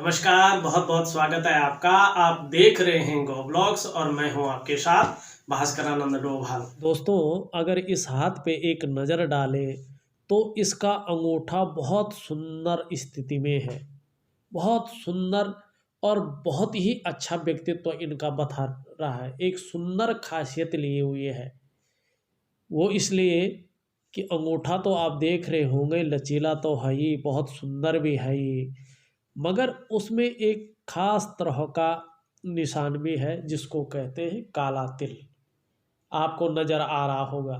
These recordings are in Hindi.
नमस्कार, बहुत बहुत स्वागत है आपका। आप देख रहे हैं गो ब्लॉग्स और मैं हूं आपके साथ भास्करानंद डोभाल। दोस्तों, अगर इस हाथ पे एक नज़र डालें तो इसका अंगूठा बहुत सुंदर स्थिति में है। बहुत सुंदर और बहुत ही अच्छा व्यक्तित्व इनका बता रहा है। एक सुंदर खासियत लिए हुए है वो, इसलिए कि अंगूठा तो आप देख रहे होंगे, लचीला तो है ही, बहुत सुंदर भी है ही, मगर उसमें एक खास तरह का निशान भी है जिसको कहते हैं काला तिल। आपको नजर आ रहा होगा।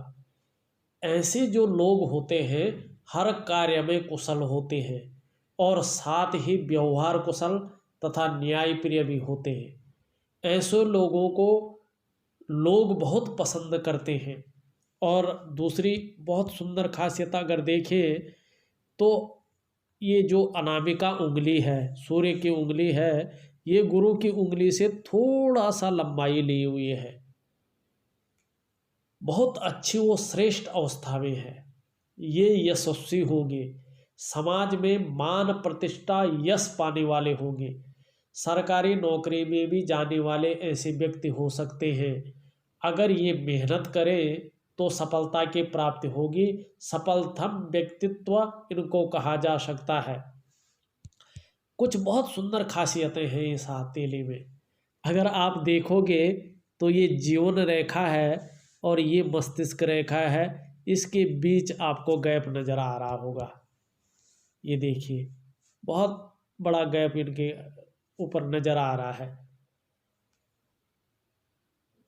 ऐसे जो लोग होते हैं हर कार्य में कुशल होते हैं और साथ ही व्यवहार कुशल तथा न्यायप्रिय भी होते हैं। ऐसे लोगों को लोग बहुत पसंद करते हैं। और दूसरी बहुत सुंदर खासियत अगर देखें तो ये जो अनामिका उंगली है, सूर्य की उंगली है, ये गुरु की उंगली से थोड़ा सा लंबाई ली हुई है। बहुत अच्छी वो श्रेष्ठ अवस्था में है। ये यशस्वी होंगे, समाज में मान प्रतिष्ठा यश पाने वाले होंगे, सरकारी नौकरी में भी जाने वाले ऐसे व्यक्ति हो सकते हैं। अगर ये मेहनत करें तो सफलता की प्राप्ति होगी। सफलतम व्यक्तित्व इनको कहा जा सकता है। कुछ बहुत सुंदर खासियतें हैं इस हथेली में। अगर आप देखोगे तो ये जीवन रेखा है और ये मस्तिष्क रेखा है। इसके बीच आपको गैप नज़र आ रहा होगा। ये देखिए, बहुत बड़ा गैप इनके ऊपर नज़र आ रहा है।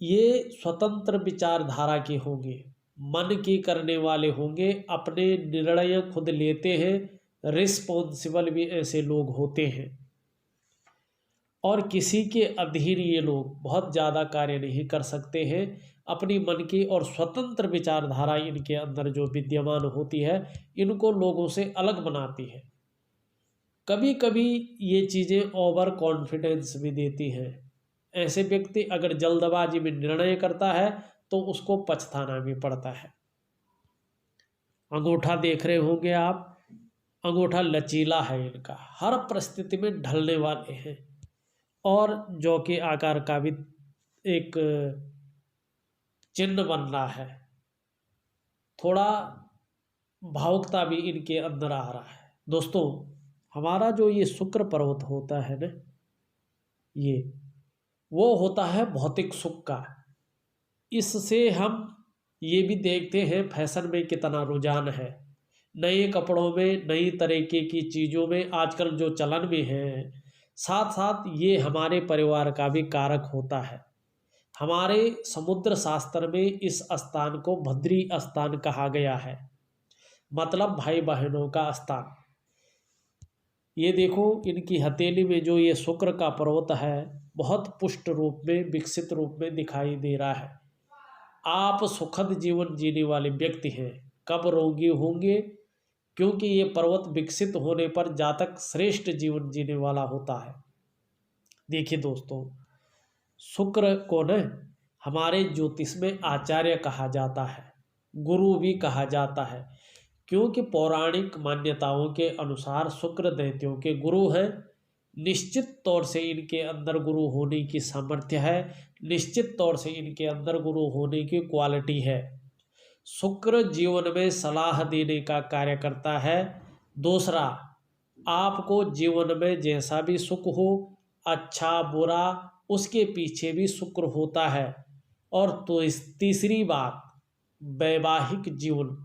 ये स्वतंत्र विचारधारा के होंगे, मन की करने वाले होंगे, अपने निर्णय खुद लेते हैं, रिस्पॉन्सिबल भी ऐसे लोग होते हैं। और किसी के अधीन ये लोग बहुत ज़्यादा कार्य नहीं कर सकते हैं। अपनी मन की और स्वतंत्र विचारधारा इनके अंदर जो विद्यमान होती है, इनको लोगों से अलग बनाती है। कभी कभी ये चीज़ें ओवर कॉन्फिडेंस भी देती हैं। ऐसे व्यक्ति अगर जल्दबाजी में निर्णय करता है तो उसको पछताना भी पड़ता है। अंगूठा देख रहे होंगे आप, अंगूठा लचीला है इनका, हर परिस्थिति में ढलने वाले हैं। और जौ के आकार का भी एक चिन्ह बन रहा है। थोड़ा भावुकता भी इनके अंदर आ रहा है। दोस्तों, हमारा जो ये शुक्र पर्वत होता है ना, ये वो होता है भौतिक सुख का। इससे हम ये भी देखते हैं फैशन में कितना रुझान है। नए कपड़ों में, नई तरीके की चीज़ों में आजकल जो चलन में है, साथ साथ ये हमारे परिवार का भी कारक होता है। हमारे समुद्र शास्त्र में इस स्थान को भद्री स्थान कहा गया है, मतलब भाई बहनों का स्थान। ये देखो, इनकी हथेली में जो ये शुक्र का पर्वत है बहुत पुष्ट रूप में, विकसित रूप में दिखाई दे रहा है। आप सुखद जीवन जीने वाले व्यक्ति हैं। कब रोगी होंगे? क्योंकि ये पर्वत विकसित होने पर जातक श्रेष्ठ जीवन जीने वाला होता है। देखिए दोस्तों, शुक्र को न हमारे ज्योतिष में आचार्य कहा जाता है, गुरु भी कहा जाता है। क्योंकि पौराणिक मान्यताओं के अनुसार शुक्र दैत्यों के गुरु हैं। निश्चित तौर से इनके अंदर गुरु होने की सामर्थ्य है, निश्चित तौर से इनके अंदर गुरु होने की क्वालिटी है। शुक्र जीवन में सलाह देने का कार्य करता है। दूसरा, आपको जीवन में जैसा भी सुख हो, अच्छा बुरा, उसके पीछे भी शुक्र होता है। और तो इस तीसरी बात, वैवाहिक जीवन,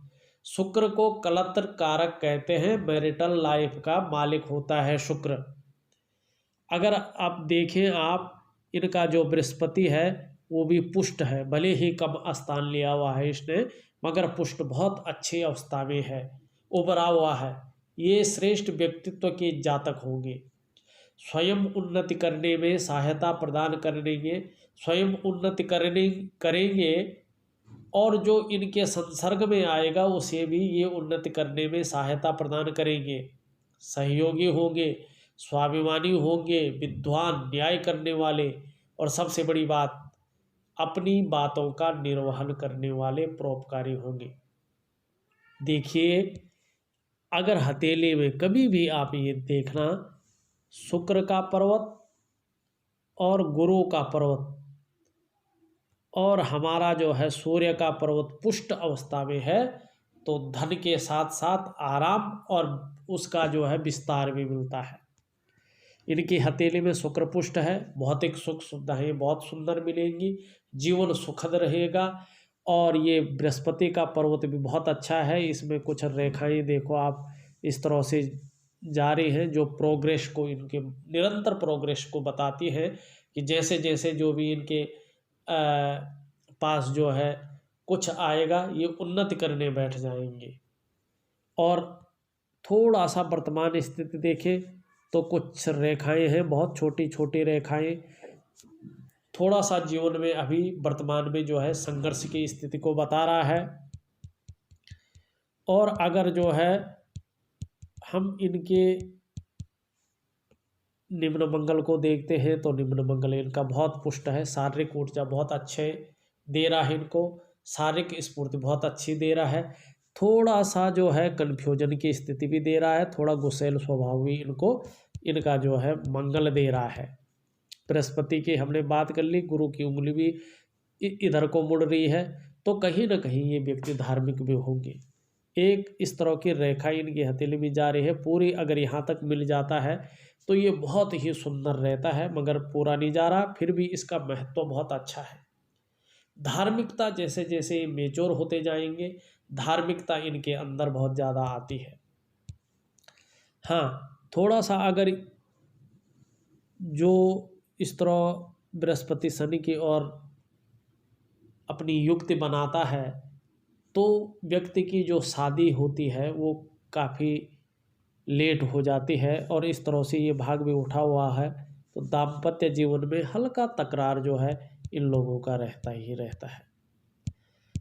शुक्र को कलत्र कारक कहते हैं। मैरिटल लाइफ का मालिक होता है शुक्र। अगर आप देखें, आप इनका जो बृहस्पति है वो भी पुष्ट है, भले ही कम स्थान लिया हुआ है इसने, मगर पुष्ट बहुत अच्छी अवस्था में है, उभरा हुआ है। ये श्रेष्ठ व्यक्तित्व के जातक होंगे। स्वयं उन्नति करने में सहायता प्रदान करेंगे, स्वयं उन्नति करेंगे और जो इनके संसर्ग में आएगा उसे भी ये उन्नति करने में सहायता प्रदान करेंगे। सहयोगी होंगे, स्वाभिमानी होंगे, विद्वान, न्याय करने वाले, और सबसे बड़ी बात, अपनी बातों का निर्वहन करने वाले परोपकारी होंगे। देखिए, अगर हथेली में कभी भी आप ये देखना शुक्र का पर्वत और गुरु का पर्वत और हमारा जो है सूर्य का पर्वत पुष्ट अवस्था में है, तो धन के साथ साथ आराम और उसका जो है विस्तार भी मिलता है। इनकी हथेली में शुक्र पुष्ट है, भौतिक सुख सुविधाएं बहुत सुंदर मिलेंगी, जीवन सुखद रहेगा। और ये बृहस्पति का पर्वत भी बहुत अच्छा है, इसमें कुछ रेखाएं देखो आप इस तरह से जारी हैं जो प्रोग्रेस को, इनके निरंतर प्रोग्रेस को बताती है कि जैसे जैसे जो भी इनके पास जो है कुछ आएगा ये उन्नति करने बैठ जाएंगे। और थोड़ा सा वर्तमान स्थिति देखें तो कुछ रेखाएं हैं, बहुत छोटी छोटी रेखाएं, थोड़ा सा जीवन में अभी वर्तमान में जो है संघर्ष की स्थिति को बता रहा है। और अगर जो है हम इनके निम्न मंगल को देखते हैं तो निम्न मंगल इनका बहुत पुष्ट है, शारीरिक ऊर्जा बहुत अच्छे दे रहा है, इनको शारीरिक स्फूर्ति बहुत अच्छी दे रहा है। थोड़ा सा जो है कन्फ्यूजन की स्थिति भी दे रहा है, थोड़ा गुस्सैल स्वभाव भी इनका जो है मंगल दे रहा है। बृहस्पति की हमने बात कर ली, गुरु की उंगली भी इधर को मुड़ रही है, तो कहीं ना कहीं ये व्यक्ति धार्मिक भी होंगे। एक इस तरह की रेखा इनकी हथेली में जा रही है, पूरी अगर यहाँ तक मिल जाता है तो ये बहुत ही सुंदर रहता है, मगर पूरा नहीं जा रहा, फिर भी इसका महत्व बहुत अच्छा है। धार्मिकता जैसे जैसे ये मेच्योर होते जाएंगे, धार्मिकता इनके अंदर बहुत ज़्यादा आती है। हाँ, थोड़ा सा अगर जो इस तरह बृहस्पति शनि की ओर अपनी युक्ति बनाता है तो व्यक्ति की जो शादी होती है वो काफ़ी लेट हो जाती है, और इस तरह से ये भाग भी उठा हुआ है, तो दाम्पत्य जीवन में हल्का तकरार जो है इन लोगों का रहता ही रहता है।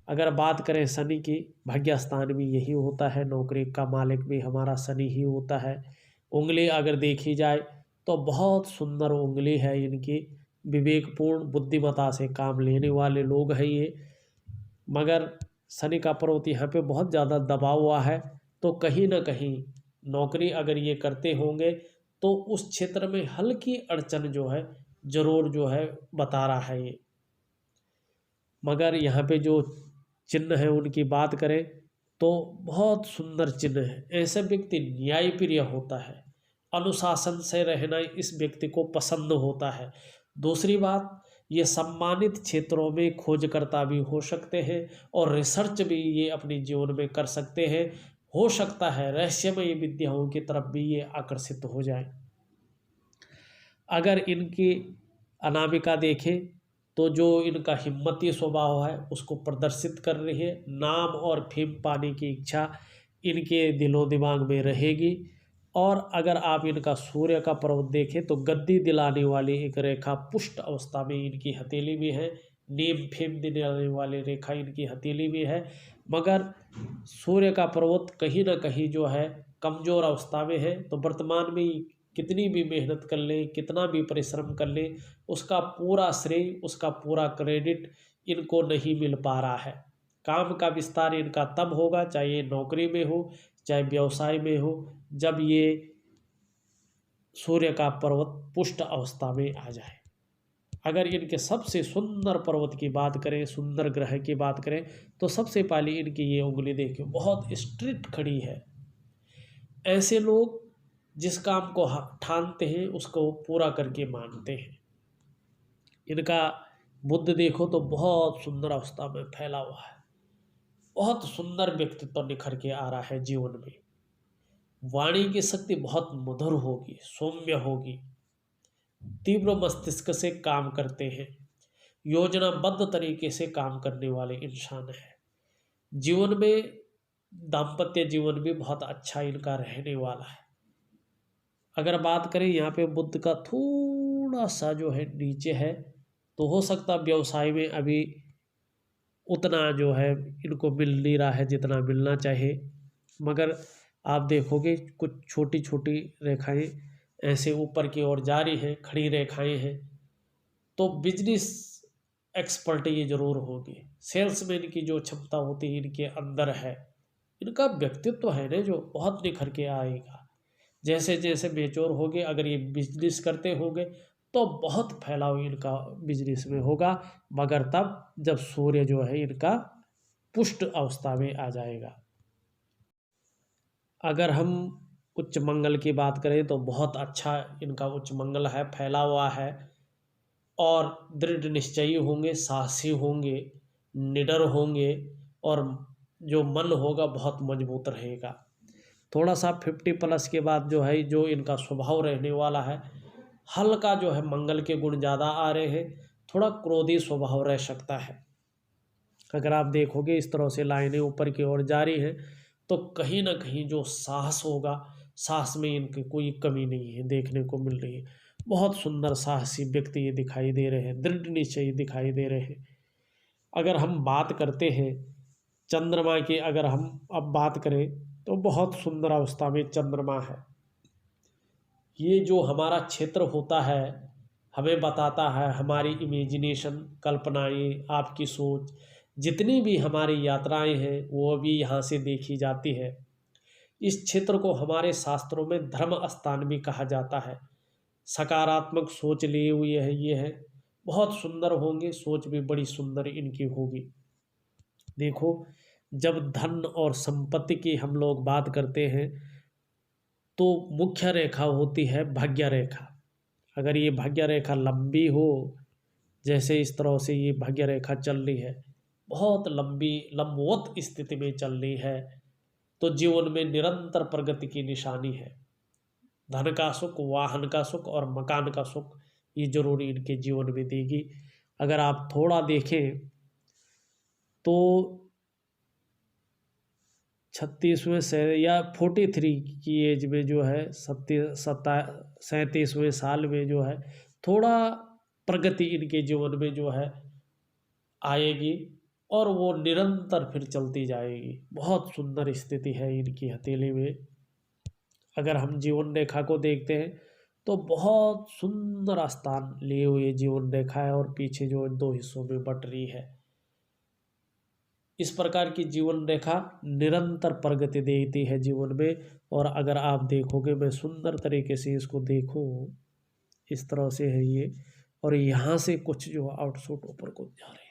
अगर बात करें शनि की, भाग्य स्थान भी यही होता है, नौकरी का मालिक भी हमारा शनि ही होता है। उंगली अगर देखी जाए तो बहुत सुंदर उंगली है इनकी, विवेकपूर्ण बुद्धिमता से काम लेने वाले लोग हैं ये। मगर शनि का पर्वत यहाँ पे बहुत ज़्यादा दबा हुआ है, तो कहीं ना कहीं नौकरी अगर ये करते होंगे तो उस क्षेत्र में हल्की अड़चन जो है जरूर जो है बता रहा है ये। मगर यहाँ पे जो चिन्ह है उनकी बात करें तो बहुत सुंदर चिन्ह है। ऐसे व्यक्ति न्यायप्रिय होता है, अनुशासन से रहना इस व्यक्ति को पसंद होता है। दूसरी बात, ये सम्मानित क्षेत्रों में खोजकर्ता भी हो सकते हैं और रिसर्च भी ये अपने जीवन में कर सकते हैं। हो सकता है रहस्यमय विद्याओं की तरफ भी ये आकर्षित हो जाए। अगर इनकी अनामिका देखें तो जो इनका हिम्मती स्वभाव है उसको प्रदर्शित कर रही है, नाम और फेम पाने की इच्छा इनके दिलो दिमाग में रहेगी। और अगर आप इनका सूर्य का पर्वत देखें तो गद्दी दिलाने वाली एक रेखा पुष्ट अवस्था में इनकी हथेली में है, नेम फेम दिलाने वाली रेखा इनकी हथेली में है। मगर सूर्य का पर्वत कहीं ना कहीं जो है कमज़ोर अवस्था में है, तो वर्तमान में कितनी भी मेहनत कर लें, कितना भी परिश्रम कर लें, उसका पूरा श्रेय, उसका पूरा क्रेडिट इनको नहीं मिल पा रहा है। काम का विस्तार इनका तब होगा, चाहे ये नौकरी में हो चाहे व्यवसाय में हो, जब ये सूर्य का पर्वत पुष्ट अवस्था में आ जाए। अगर इनके सबसे सुंदर पर्वत की बात करें, सुंदर ग्रह की बात करें, तो सबसे पहले इनकी ये उंगली देखिए, बहुत स्ट्रिक्ट खड़ी है। ऐसे लोग जिस काम को ठानते हैं उसको पूरा करके मानते हैं। इनका बुद्ध देखो तो बहुत सुंदर अवस्था में फैला हुआ है, बहुत सुंदर व्यक्तित्व निखर के आ रहा है जीवन में। वाणी की शक्ति बहुत मधुर होगी, सौम्य होगी, तीव्र मस्तिष्क से काम करते हैं, योजनाबद्ध तरीके से काम करने वाले इंसान हैं। जीवन में दाम्पत्य जीवन भी बहुत अच्छा इनका रहने वाला है। अगर बात करें यहाँ पे बुध का थोड़ा सा जो है नीचे है, तो हो सकता व्यवसाय में अभी उतना जो है इनको मिल नहीं रहा है जितना मिलना चाहिए। मगर आप देखोगे कुछ छोटी छोटी रेखाएं ऐसे ऊपर की ओर जारी हैं, खड़ी रेखाएं हैं, तो बिजनेस एक्सपर्ट ये जरूर होगी। सेल्समैन की जो क्षमता होती है इनके अंदर है, इनका व्यक्तित्व है ना जो बहुत निखर के आएगा। जैसे जैसे मेच्योर होंगे, अगर ये बिजनेस करते होंगे तो बहुत फैलाव इनका बिजनेस में होगा, मगर तब जब सूर्य जो है इनका पुष्ट अवस्था में आ जाएगा। अगर हम उच्च मंगल की बात करें तो बहुत अच्छा इनका उच्च मंगल है, फैला हुआ है, और दृढ़ निश्चयी होंगे, साहसी होंगे, निडर होंगे, और जो मन होगा बहुत मजबूत रहेगा। थोड़ा सा 50+ के बाद जो है, जो इनका स्वभाव रहने वाला है, हल्का जो है मंगल के गुण ज़्यादा आ रहे हैं, थोड़ा क्रोधी स्वभाव रह सकता है। अगर आप देखोगे इस तरह से लाइनें ऊपर की ओर जारी हैं तो कहीं ना कहीं जो साहस होगा, साहस में इनकी कोई कमी नहीं है, देखने को मिल रही है। बहुत सुंदर साहसी व्यक्ति ये दिखाई दे रहे हैं, दृढ़ निश्चयी दिखाई दे रहे हैं। अगर हम बात करते हैं चंद्रमा की, अगर हम अब बात करें तो बहुत सुंदर अवस्था में चंद्रमा है। ये जो हमारा क्षेत्र होता है हमें बताता है हमारी इमेजिनेशन, कल्पनाएं, आपकी सोच, जितनी भी हमारी यात्राएं हैं वो भी यहाँ से देखी जाती है। इस क्षेत्र को हमारे शास्त्रों में धर्म स्थान भी कहा जाता है। सकारात्मक सोच लिए हुए है ये है, बहुत सुंदर होंगे, सोच भी बड़ी सुंदर इनकी होगी। देखो, जब धन और संपत्ति की हम लोग बात करते हैं तो मुख्य रेखा होती है भाग्य रेखा। अगर ये भाग्य रेखा लंबी हो, जैसे इस तरह से ये भाग्य रेखा चल रही है, बहुत लंबी लंबवत स्थिति में चल रही है, तो जीवन में निरंतर प्रगति की निशानी है। धन का सुख, वाहन का सुख और मकान का सुख ये जरूरी इनके जीवन में देगी। अगर आप थोड़ा देखें तो 36वें से या 43 की एज में जो है 37वें साल में जो है थोड़ा प्रगति इनके जीवन में जो है आएगी, और वो निरंतर फिर चलती जाएगी। बहुत सुंदर स्थिति है इनकी हथेली में। अगर हम जीवन रेखा को देखते हैं तो बहुत सुंदर स्थान लिए हुए जीवन रेखा है, और पीछे जो 2 हिस्सों में बट रही है। इस प्रकार की जीवन रेखा निरंतर प्रगति देती है जीवन में। और अगर आप देखोगे, मैं सुंदर तरीके से इसको देखूं, इस तरह से है ये, और यहाँ से कुछ जो आउटशूट ऊपर को जा रहे हैं,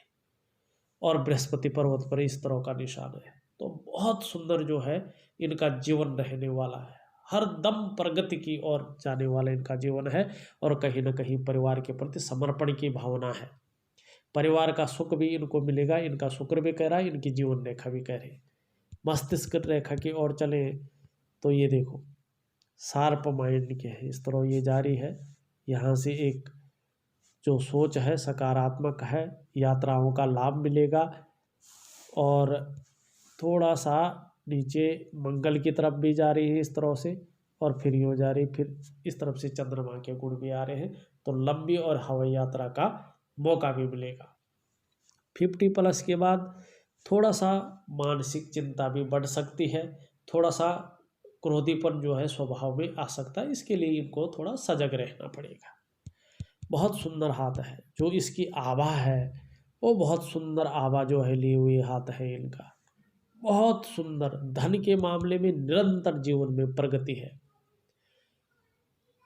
और बृहस्पति पर्वत पर इस तरह का निशान है। तो बहुत सुंदर जो है इनका जीवन रहने वाला है, हर दम प्रगति की ओर जाने वाला इनका जीवन है, और कहीं ना कहीं परिवार के प्रति समर्पण की भावना है। परिवार का सुख भी इनको मिलेगा, इनका शुक्र भी कह रहा है, इनकी जीवन रेखा भी कह रही है। मस्तिष्क रेखा की ओर चले तो ये देखो शार्प माइंड के है, इस तरह ये जारी है। यहाँ से एक जो सोच है सकारात्मक है, यात्राओं का लाभ मिलेगा, और थोड़ा सा नीचे मंगल की तरफ भी जा रही है इस तरह से, और फिर यूँ जा रही, फिर इस तरफ से चंद्रमा के गुण भी आ रहे हैं, तो लंबी और हवाई यात्रा का मौका भी मिलेगा। 50+ के बाद थोड़ा सा मानसिक चिंता भी बढ़ सकती है, थोड़ा सा क्रोधीपन जो है स्वभाव में आ सकता है, इसके लिए इनको थोड़ा सजग रहना पड़ेगा। बहुत सुंदर हाथ है, जो इसकी आभा है वो बहुत सुंदर आभा जो है लिए हुए हाथ है इनका, बहुत सुंदर। धन के मामले में निरंतर जीवन में प्रगति है।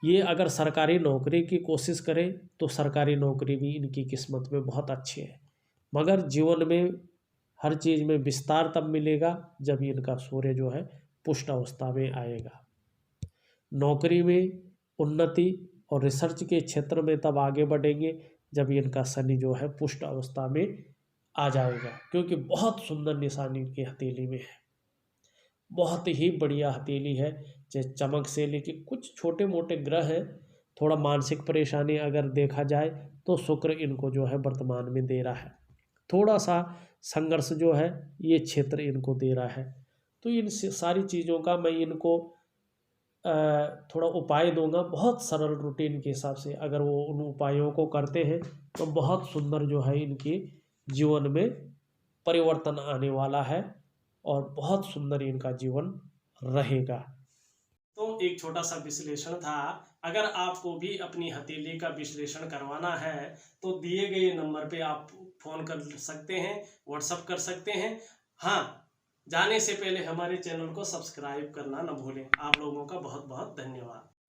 ये अगर सरकारी नौकरी की कोशिश करें तो सरकारी नौकरी भी इनकी किस्मत में बहुत अच्छी है, मगर जीवन में हर चीज़ में विस्तार तब मिलेगा जब इनका सूर्य जो है पुष्ट अवस्था में आएगा। नौकरी में उन्नति और रिसर्च के क्षेत्र में तब आगे बढ़ेंगे जब इनका शनि जो है पुष्ट अवस्था में आ जाएगा, क्योंकि बहुत सुंदर निशानी इनकी हथेली में है, बहुत ही बढ़िया हथेली है। जैसे चमक से लेके कुछ छोटे मोटे ग्रह हैं, थोड़ा मानसिक परेशानी अगर देखा जाए तो शुक्र इनको जो है वर्तमान में दे रहा है, थोड़ा सा संघर्ष जो है ये क्षेत्र इनको दे रहा है। तो इन सारी चीज़ों का मैं इनको थोड़ा उपाय दूंगा, बहुत सरल रूटीन के हिसाब से। अगर वो उन उपायों को करते हैं तो बहुत सुंदर जो है इनके जीवन में परिवर्तन आने वाला है, और बहुत सुंदर इनका जीवन रहेगा। तो एक छोटा सा विश्लेषण था। अगर आपको भी अपनी हथेली का विश्लेषण करवाना है तो दिए गए नंबर पे आप फ़ोन कर सकते हैं, व्हाट्सअप कर सकते हैं। हाँ, जाने से पहले हमारे चैनल को सब्सक्राइब करना न भूलें। आप लोगों का बहुत बहुत धन्यवाद।